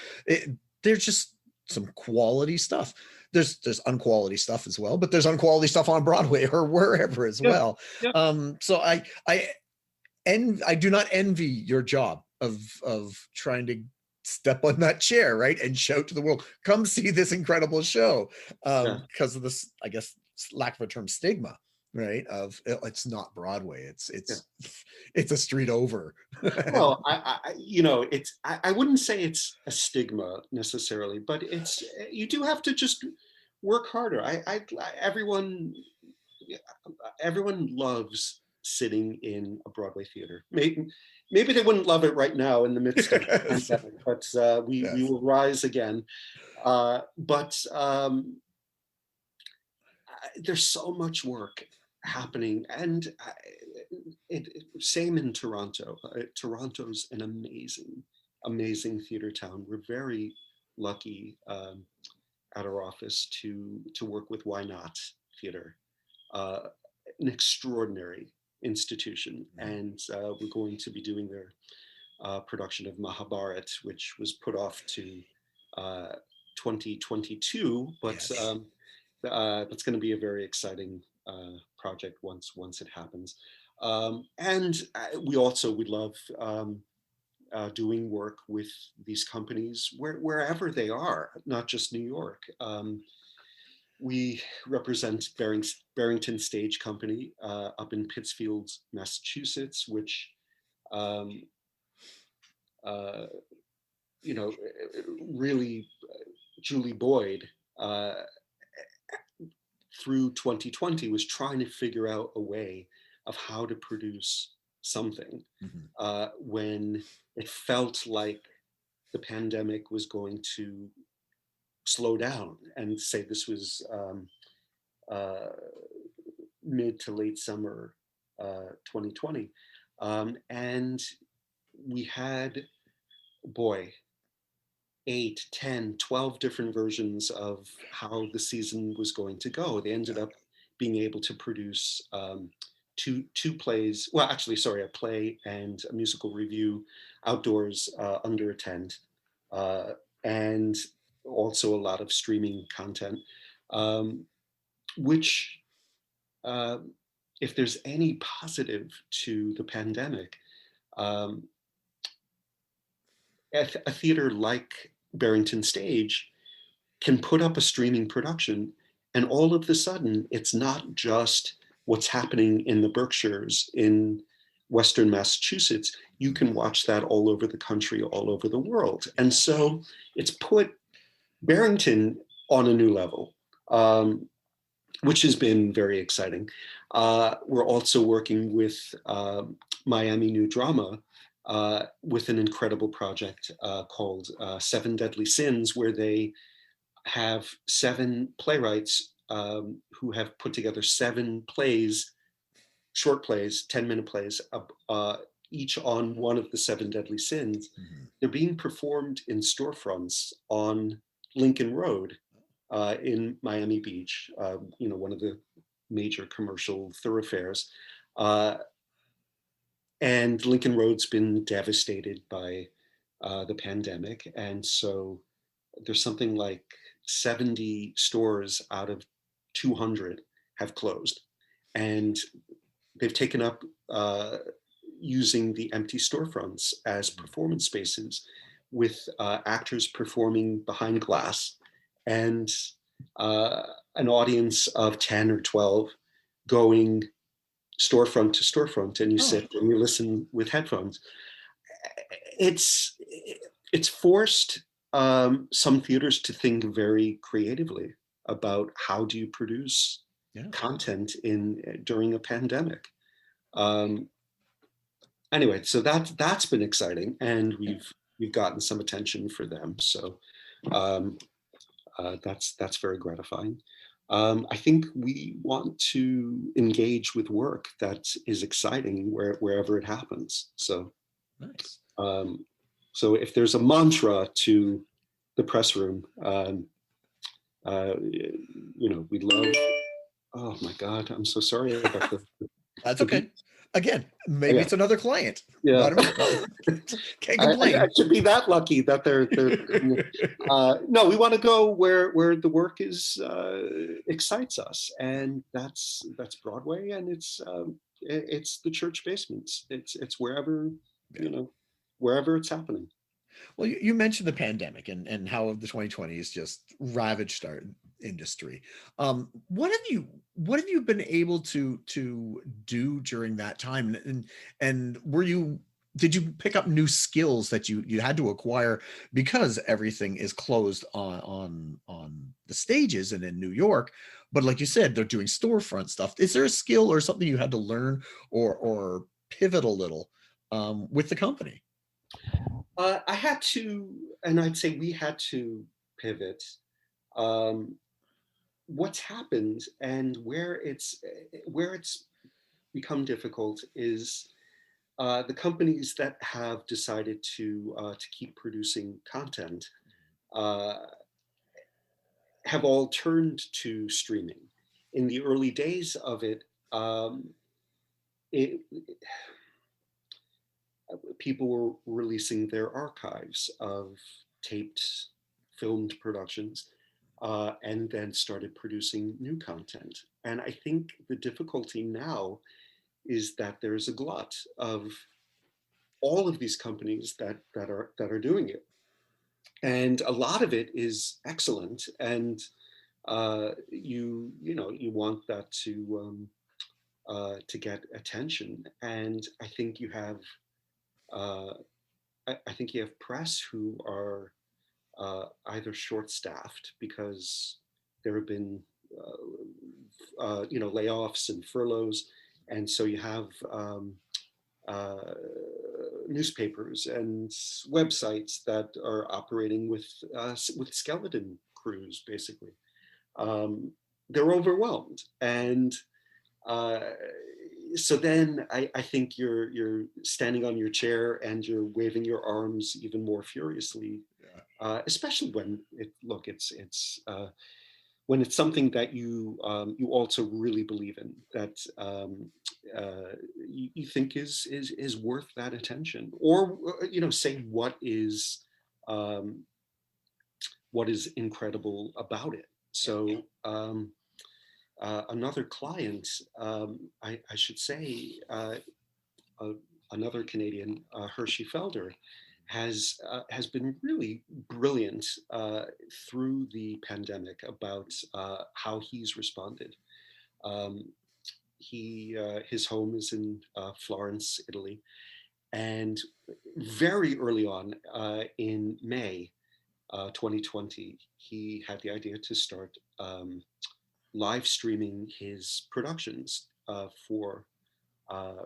Speaker 1: There's just some quality stuff. There's unquality stuff as well, but there's unquality stuff on Broadway or wherever as well.
Speaker 2: Yep.
Speaker 1: So I do not envy your job of trying to step on that chair, right, and shout to the world, come see this incredible show, because of this, I guess, lack of a term, stigma, right, of it's not Broadway, it's a street over.
Speaker 2: Well, you know, I wouldn't say it's a stigma necessarily, but it's, you do have to just work harder. Everyone loves sitting in a Broadway theater. Maybe they wouldn't love it right now in the midst of the pandemic, but we will rise again. But there's so much work happening, and same in Toronto. Toronto's an amazing theater town. We're very lucky at our office to work with Why Not Theater, an extraordinary institution, and we're going to be doing their production of Mahabharata, which was put off to 2022, but
Speaker 1: Yes.
Speaker 2: That's going to be a very exciting project once it happens. And we love doing work with these companies wherever they are, not just New York. We represent Barrington Stage Company up in Pittsfield, Massachusetts, which, you know, really, Julie Boyd, through 2020, was trying to figure out a way of how to produce something when it felt like the pandemic was going to slow down, and say this was mid to late summer 2020. And we had, 8, 10, 12 different versions of how the season was going to go. They ended up being able to produce two plays, well, actually, sorry, a play and a musical review outdoors under a tent, and also a lot of streaming content, which, if there's any positive to the pandemic, a theater like Barrington Stage can put up a streaming production, and all of a sudden, it's not just what's happening in the Berkshires in Western Massachusetts. You can watch that all over the country, all over the world. And so it's put Barrington on a new level, which has been very exciting. We're also working with Miami New Drama with an incredible project called 7 Deadly Sins, where they have 7 playwrights who have put together 7 plays, short plays, 10-minute plays, each on one of the 7 deadly sins. They're being performed in storefronts on Lincoln Road in Miami Beach, you know, one of the major commercial thoroughfares. And Lincoln Road's been devastated by the pandemic. And so there's something like 70 stores out of 200 have closed. And they've taken up using the empty storefronts as performance spaces, with actors performing behind glass, and an audience of 10 or 12 going storefront to storefront, and you sit and you listen with headphones. It's forced some theaters to think very creatively about how do you produce content during a pandemic. Anyway, so that's been exciting, and we've gotten some attention for them. So that's very gratifying. I think we want to engage with work that is exciting wherever it happens. So,
Speaker 1: nice.
Speaker 2: So if there's a mantra to the press room, you know, we love Oh my God, I'm so sorry about
Speaker 1: That's
Speaker 2: the
Speaker 1: okay. Again, maybe
Speaker 2: yeah,
Speaker 1: it's another client.
Speaker 2: yeah.
Speaker 1: But can't
Speaker 2: I
Speaker 1: complain.
Speaker 2: should be that lucky that they're no, we want to go where the work is excites us, and that's Broadway, and it's the church basements. It's wherever,
Speaker 1: Yeah.
Speaker 2: you know, wherever it's happening.
Speaker 1: Well, you mentioned the pandemic and how the 2020s just ravaged our industry. What have you been able to do during that time? And did you pick up new skills that you had to acquire because everything is closed on the stages and in New York? But like you said, they're doing storefront stuff. Is there a skill or something you had to learn or pivot a little with the company?
Speaker 2: I had to, and I'd say we had to pivot. Um, what's happened and where it's become difficult is the companies that have decided to keep producing content uh, have all turned to streaming. In the early days of it, it people were releasing their archives of taped, filmed productions, and then started producing new content. And I think the difficulty now is that there's a glut of all of these companies that are doing it, and a lot of it is excellent. And you want that to get attention. And I think you have uh, I think you have press who are either short-staffed because there have been layoffs and furloughs, and so you have uh, newspapers and websites that are operating with skeleton crews, basically. Um, they're overwhelmed, and uh, so then I think you're standing on your chair and you're waving your arms even more furiously, especially when it's when it's something that you also really believe in, that you think is worth that attention, or say um, what is incredible about it. So another client, I should say, uh, another Canadian, Hershey Felder, has been really brilliant through the pandemic about how he's responded. Um, his home is in Florence, Italy, and very early on in May 2020, he had the idea to start live streaming his productions for uh,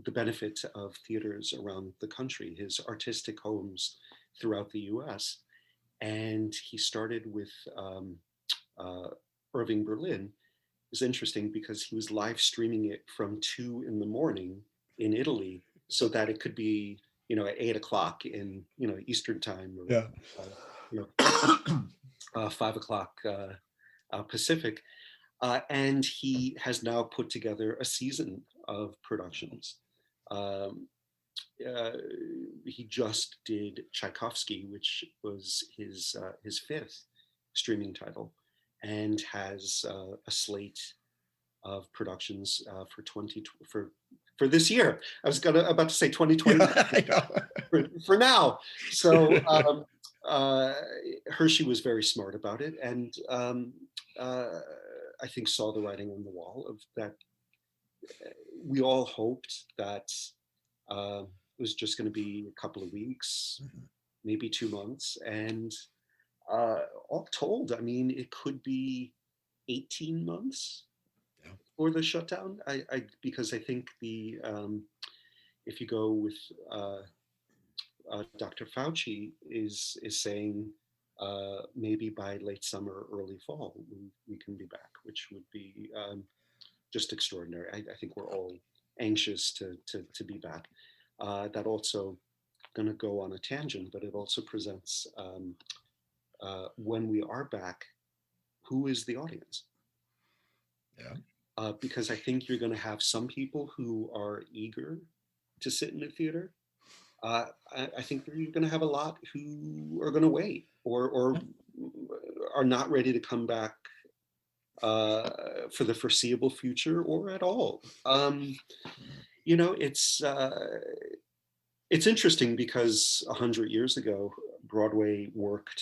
Speaker 2: the benefit of theaters around the country, his artistic homes throughout the US. And he started with uh, Irving Berlin. It's interesting because he was live streaming it from 2 in the morning in Italy, so that it could be, at 8 o'clock in, Eastern time, or,
Speaker 1: Yeah.
Speaker 2: you know, 5 o'clock Pacific. And he has now put together a season of productions. Um, uh, he just did Tchaikovsky, which was his fifth streaming title, and has a slate of productions for this year. I was about to say 2020 for now. So Hershey was very smart about it, and I think saw the writing on the wall of that. We all hoped that it was just going to be a couple of weeks, maybe 2 months, and all told, I mean, it could be 18 months for the shutdown. Because I think if you go with Dr. Fauci is saying maybe by late summer, early fall, we can be back, which would be just extraordinary. I think we're all anxious to be back. That also going to go on a tangent, but it also presents when we are back, who is the audience?
Speaker 1: Yeah.
Speaker 2: Because I think you're going to have some people who are eager to sit in the theater. I think you're going to have a lot who are going to wait or are not ready to come back for the foreseeable future or at all. You know, it's interesting because 100 years ago, Broadway worked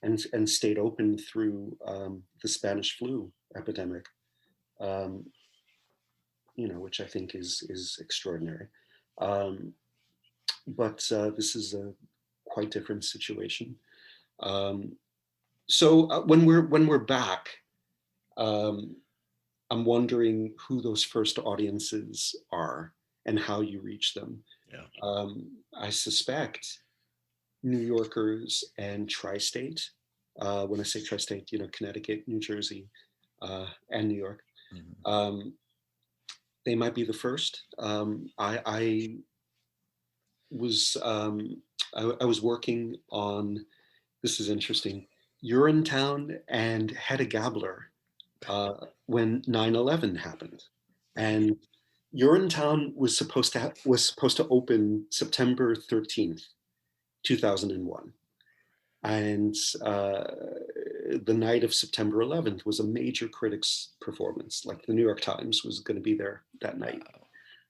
Speaker 2: and stayed open through the Spanish flu epidemic. Um, you know, which I think is extraordinary. Um, but this is a quite different situation. Um, so when we're back, um, I'm wondering who those first audiences are and how you reach them.
Speaker 1: Yeah.
Speaker 2: I suspect New Yorkers and tri-state. When I say tri-state, you know, Connecticut, New Jersey, and New York.
Speaker 1: Mm-hmm.
Speaker 2: They might be the first. I was I was working on, this is interesting, Urinetown and Hedda Gabler when 9/11 happened, and Urinetown was supposed to open September 13th, 2001, and the night of September 11th was a major critics performance. Like the New York Times was going to be there that night.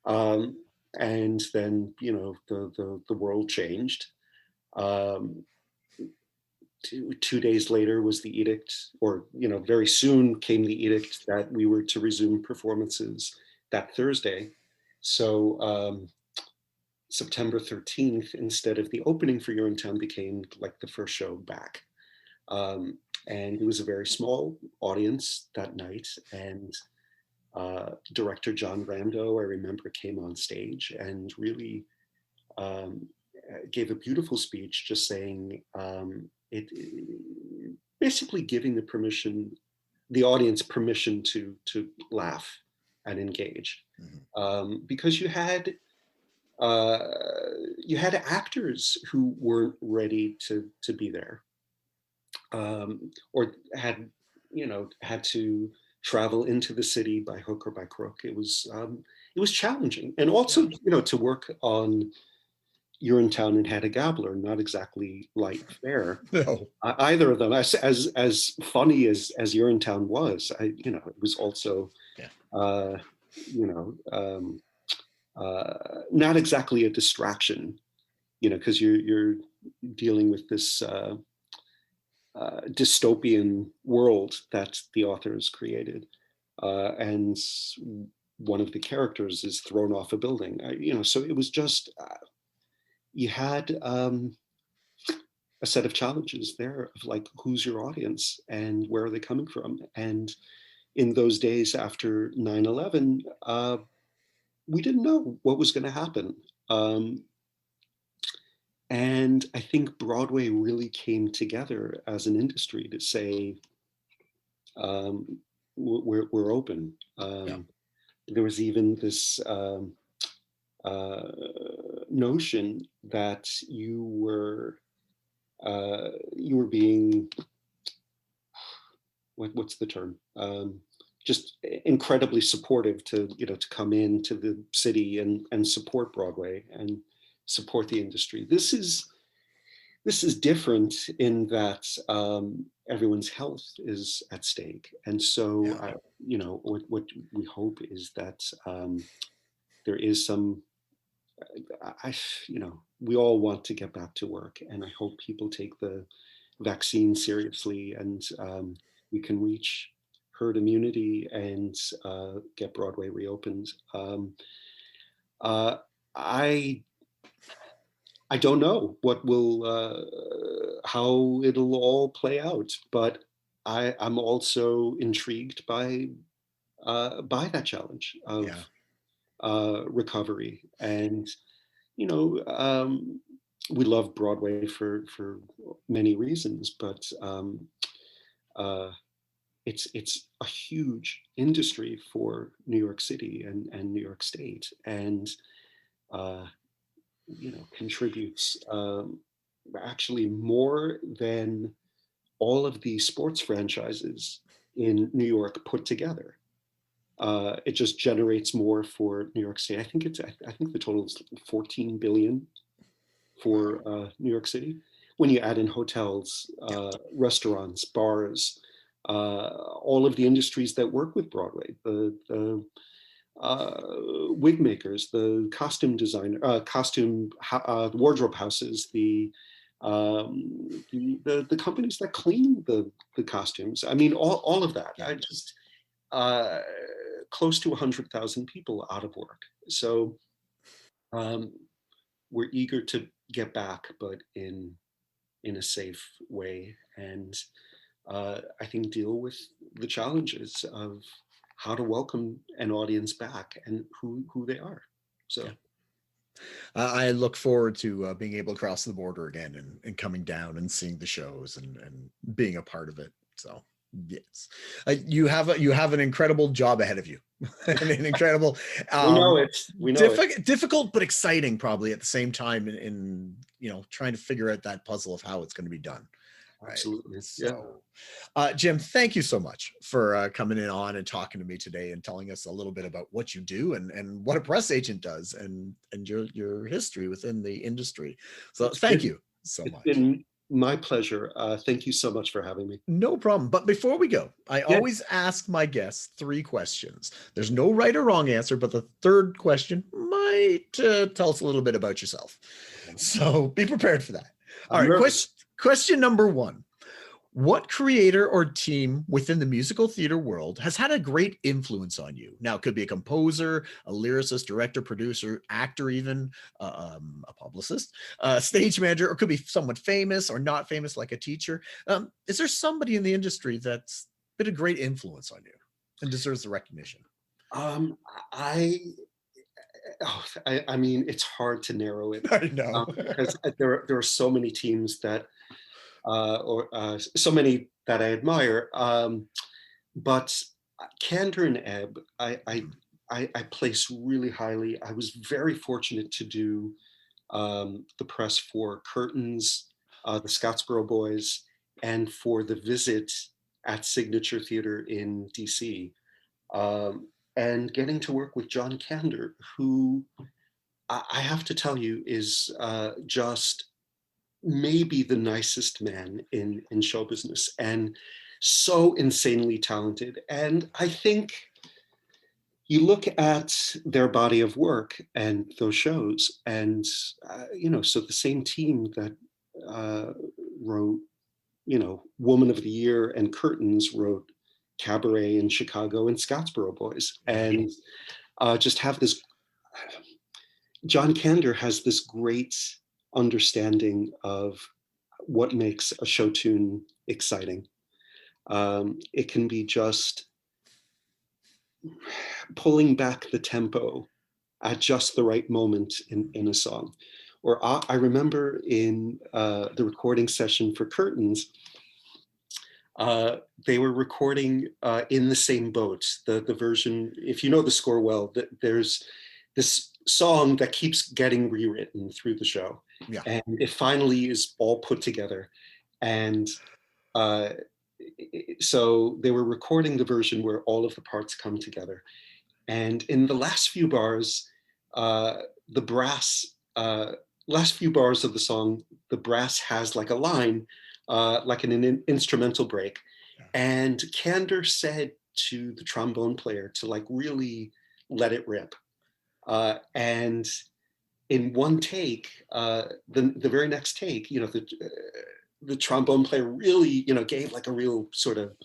Speaker 1: Wow.
Speaker 2: Um, and then, you know, the world changed. Um, two days later was the edict, or, you know, very soon came the edict that we were to resume performances that Thursday. So September 13th, instead of the opening for Urinetown, became like the first show back. And it was a very small audience that night. And director John Rando, I remember, came on stage and really gave a beautiful speech, just saying basically giving the audience permission to laugh and engage, because you had actors who weren't ready to be there, or had, you know, had to travel into the city by hook or by crook. It was challenging, and also, you know, to work on Urinetown and Hedda Gabler, not exactly light fare.
Speaker 1: No.
Speaker 2: Either of them, as funny as Urinetown was, you know, it was also, you know, not exactly a distraction, you know, because you're dealing with this dystopian world that the author has created, and one of the characters is thrown off a building. You know, so it was just you had a set of challenges there of like, who's your audience and where are they coming from? And in those days after 9/11, we didn't know what was going to happen. And I think Broadway really came together as an industry to say, we're open. There was even this notion that you were being, what's the term? Just incredibly supportive to, you know, to come into the city and support Broadway and support the industry. This is different in that everyone's health is at stake, and so you know, what we hope is that there is some. You know, we all want to get back to work, and I hope people take the vaccine seriously, and we can reach herd immunity and get Broadway reopened. I don't know what will how it'll all play out, but I'm also intrigued by that challenge of recovery. And you know, we love Broadway for many reasons, but it's a huge industry for New York City and New York State, and you know, contributes actually more than all of the sports franchises in New York put together. it just generates more for New York State. I think the total is 14 billion for New York City. When you add in hotels, restaurants, bars, all of the industries that work with Broadway, the wig makers, the costume designer, wardrobe houses, the companies that clean the costumes. I mean, all of that. I just close to 100,000 people out of work. So we're eager to get back, but in a safe way, and I think deal with the challenges of how to welcome an audience back and who they are. So
Speaker 1: I look forward to being able to cross the border again and coming down and seeing the shows and being a part of it. So yes, you have an incredible job ahead of you. An incredible,
Speaker 2: we know it.
Speaker 1: Difficult but exciting, probably at the same time. In trying to figure out that puzzle of how it's going to be done. Right?
Speaker 2: Absolutely.
Speaker 1: So, Jim, thank you so much for coming in on and talking to me today and telling us a little bit about what you do and what a press agent does and your history within the industry. So thank you so much.
Speaker 2: It's been my pleasure. Thank you so much for having me.
Speaker 1: No problem. But before we go, I always ask my guests 3 questions. There's no right or wrong answer, but the third question might tell us a little bit about yourself. So be prepared for that. All right. Question number 1. What creator or team within the musical theater world has had a great influence on you? Now, it could be a composer, a lyricist, director, producer, actor, even a publicist, a stage manager, or it could be someone famous or not famous, like a teacher. Is there somebody in the industry that's been a great influence on you and deserves the recognition?
Speaker 2: I mean, it's hard to narrow it.
Speaker 1: I know.
Speaker 2: Because there are so many teams that so many that I admire, but Candor and Ebb, I place really highly. I was very fortunate to do the press for Curtains, the Scottsboro Boys, and for The Visit at Signature Theater in DC, and getting to work with John Candor, who I have to tell you is just maybe the nicest man in show business, and so insanely talented. And I think you look at their body of work and those shows, and so the same team that wrote Woman of the Year and Curtains wrote Cabaret in Chicago and Scottsboro Boys, and just have this. John Candor has this great understanding of what makes a show tune exciting. It can be just pulling back the tempo at just the right moment in a song. Or I remember in the recording session for Curtains, they were recording in the same boat. The version, if you know the score well, there's this song that keeps getting rewritten through the show. Yeah. And it finally is all put together. And so they were recording the version where all of the parts come together. And in the last few bars, the brass, last few bars of the song, the brass has like a line, like an instrumental break. Yeah. And Candor said to the trombone player to like really let it rip. And in one take, the very next take, the trombone player really, gave like a real sort of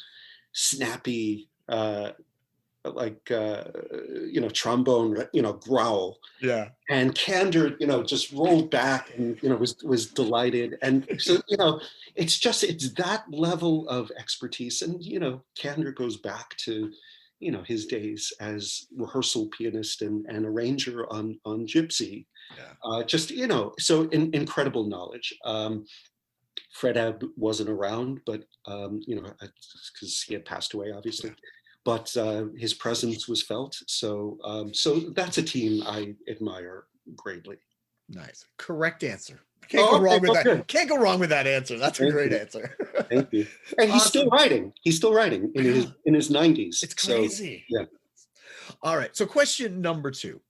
Speaker 2: snappy, trombone, growl. Yeah. And Candor, just rolled back and, was delighted. And so, it's that level of expertise. And, Candor goes back to, his days as rehearsal pianist and arranger on Gypsy. Yeah. So incredible knowledge. Fred Ebb wasn't around, but, because he had passed away, obviously. Yeah. But his presence was felt. So that's a team I admire greatly. Nice. Correct answer. Can't go wrong with that. Good. Can't go wrong with that answer. That's a great answer. Thank you. And he's still writing. He's still writing in his 90s. It's crazy. So, yeah.
Speaker 1: All right. So question number 2.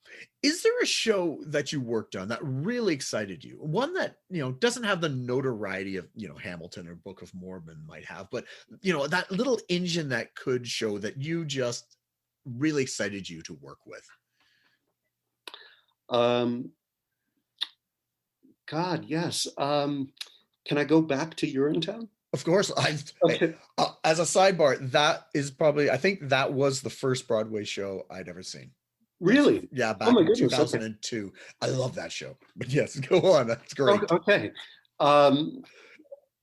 Speaker 1: Is there a show that you worked on that really excited you? One that, doesn't have the notoriety of, Hamilton or Book of Mormon might have, but, that little engine that could show that you just really excited you to work with?
Speaker 2: Um, God, yes. Can I go back to Urinetown?
Speaker 1: Of course, hey,
Speaker 2: Okay.
Speaker 1: as a sidebar, that is probably, I think that was the first Broadway show I'd ever seen.
Speaker 2: Really?
Speaker 1: Yeah,
Speaker 2: Oh
Speaker 1: back
Speaker 2: my
Speaker 1: in
Speaker 2: goodness. Okay.
Speaker 1: 2002. I love that show. But yes, go on. That's great.
Speaker 2: Okay. Um,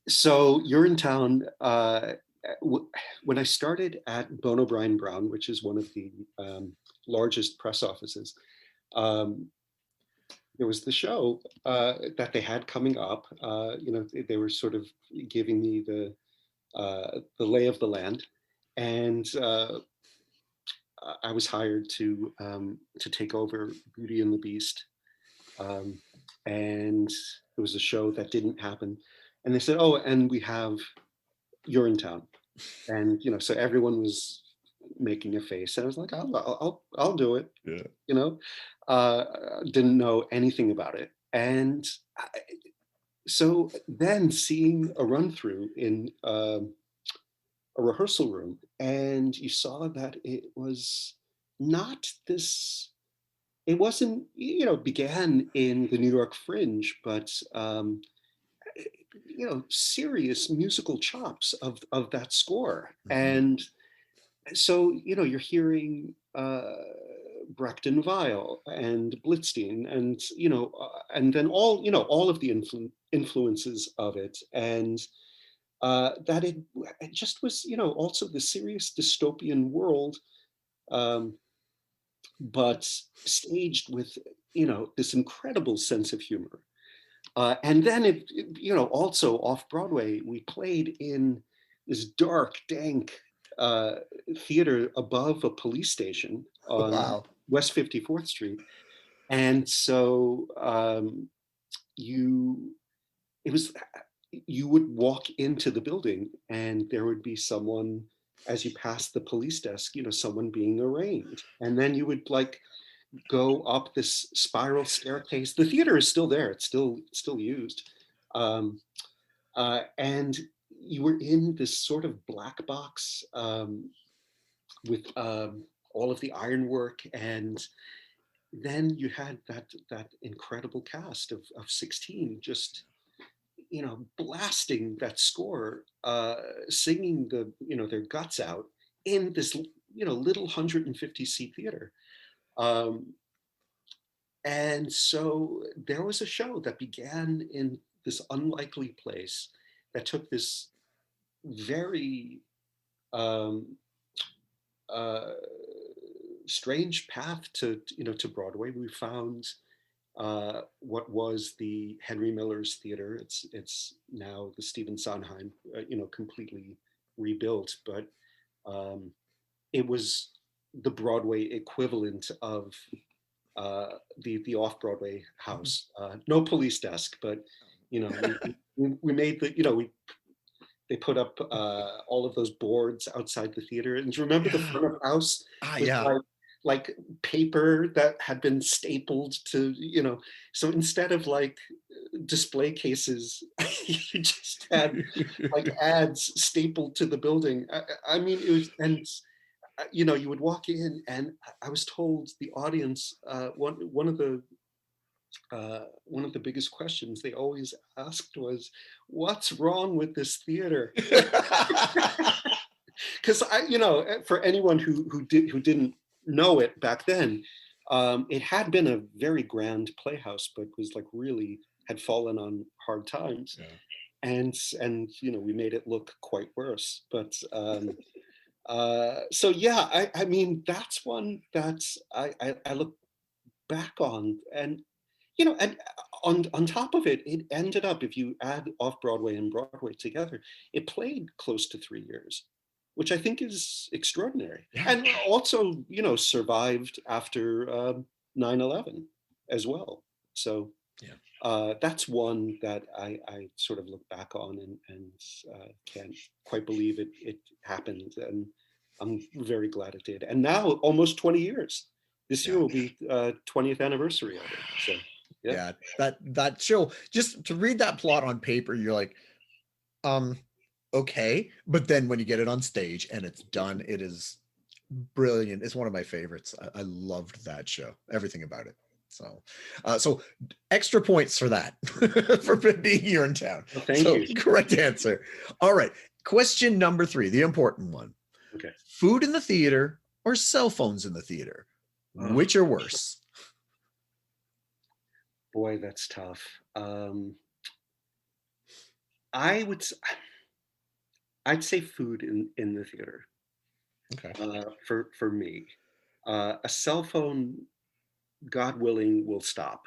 Speaker 2: so Urinetown, when I started at Bone O'Brien Brown, which is one of the largest press offices, um, there was the show that they had coming up. They were sort of giving me the lay of the land, and I was hired to take over Beauty and the Beast, and it was a show that didn't happen. And they said, "Oh, and we have Urinetown," and so everyone was making a face, and I was like, "I'll do it."
Speaker 1: Yeah.
Speaker 2: You know, didn't know anything about it, and so then seeing a run through in a rehearsal room, and you saw that it was not this. It wasn't, began in the New York Fringe, but serious musical chops of that score.
Speaker 1: Mhm.
Speaker 2: And so, you're hearing Brecht and Weill and Blitzstein, and then all of the influences of it, and that it just was, also the serious dystopian world, um, but staged with, this incredible sense of humor. And then also off Broadway, we played in this dark, dank theater above a police station on
Speaker 1: Wow.
Speaker 2: West 54th Street. And so you, it was, you would walk into the building and there would be someone, as you passed the police desk, someone being arraigned. And then you would go up this spiral staircase. The theater is still there; it's still used, um, and you were in this sort of black box with all of the ironwork, and then you had that incredible cast of 16 just blasting that score, singing their guts out in this little 150 seat theater. Um, And so there was a show that began in this unlikely place that took this very um, uh, strange path to Broadway. We found what was the Henry Miller's Theater. It's now the Stephen Sondheim, completely rebuilt, but um, it was the Broadway equivalent of the off Broadway house. No police desk, but we made they put up all of those boards outside the theater. And do you remember the
Speaker 1: Yeah.
Speaker 2: front of house was
Speaker 1: Yeah.
Speaker 2: like paper that had been stapled to So instead of display cases, you just had ads stapled to the building. I mean, it was and you would walk in, and I was told the audience, one of the biggest questions they always asked was, "What's wrong with this theater?" Because for anyone who didn't know it back then, it had been a very grand playhouse, but was really had fallen on hard times,
Speaker 1: Yeah.
Speaker 2: and we made it look quite worse, but. So yeah, I mean that's one that's I look back on, and and on top of it, it ended up, if you add off Broadway and Broadway together, it played close to 3 years, which I think is extraordinary,
Speaker 1: Yeah.
Speaker 2: and also survived after 9/11 as well. So that's one that I sort of look back on and can't quite believe it happened, and I'm very glad it did. And now almost 20 years. This year will be 20th anniversary of it. So
Speaker 1: yeah, that show, just to read that plot on paper, you're like, okay, but then when you get it on stage and it's done, it is brilliant. It's one of my favorites. I loved that show, everything about it. So so extra points for that for being here in town.
Speaker 2: Well, thank you.
Speaker 1: Correct answer. All right, question number 3, the important one.
Speaker 2: Okay.
Speaker 1: Food in the theater or cell phones in the theater? Which are worse?
Speaker 2: Boy, that's tough. I'd say food in the theater.
Speaker 1: Okay.
Speaker 2: For me, a cell phone, God willing, will stop.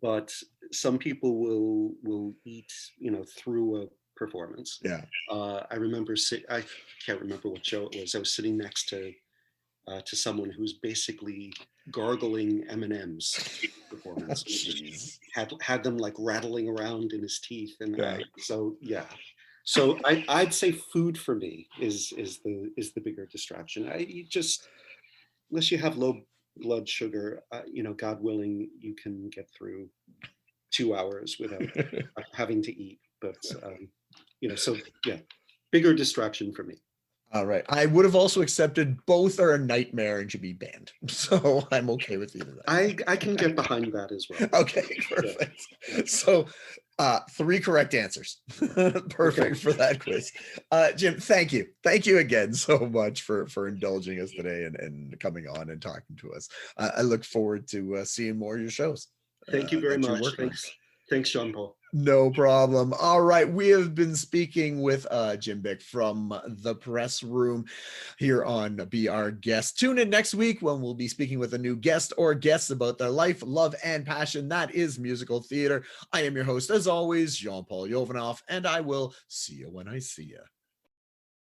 Speaker 2: But some people will eat, through a performance.
Speaker 1: Yeah.
Speaker 2: I remember I can't remember what show it was. I was sitting next to someone who was basically gargling M&Ms performance. Had them like rattling around in his teeth, and so I'd say food for me is the bigger distraction. Unless you have low blood sugar, God willing, you can get through 2 hours without having to eat. But bigger distraction for me.
Speaker 1: All right. I would have also accepted both are a nightmare and should be banned. So I'm okay with either of that.
Speaker 2: I can get behind that as well.
Speaker 1: Okay, perfect. Yeah. So 3 correct answers. Perfect for that quiz. Jim, thank you. Thank you again so much for indulging us today and coming on and talking to us. I look forward to seeing more of your shows.
Speaker 2: Thank you very much. Thanks, Jean-Paul.
Speaker 1: No problem. All right. We have been speaking with Jim Byk from the press room here on Be Our Guest. Tune in next week when we'll be speaking with a new guest or guests about their life, love, and passion. That is musical theater. I am your host, as always, Jean-Paul Jovanoff, and I will see you when I see you.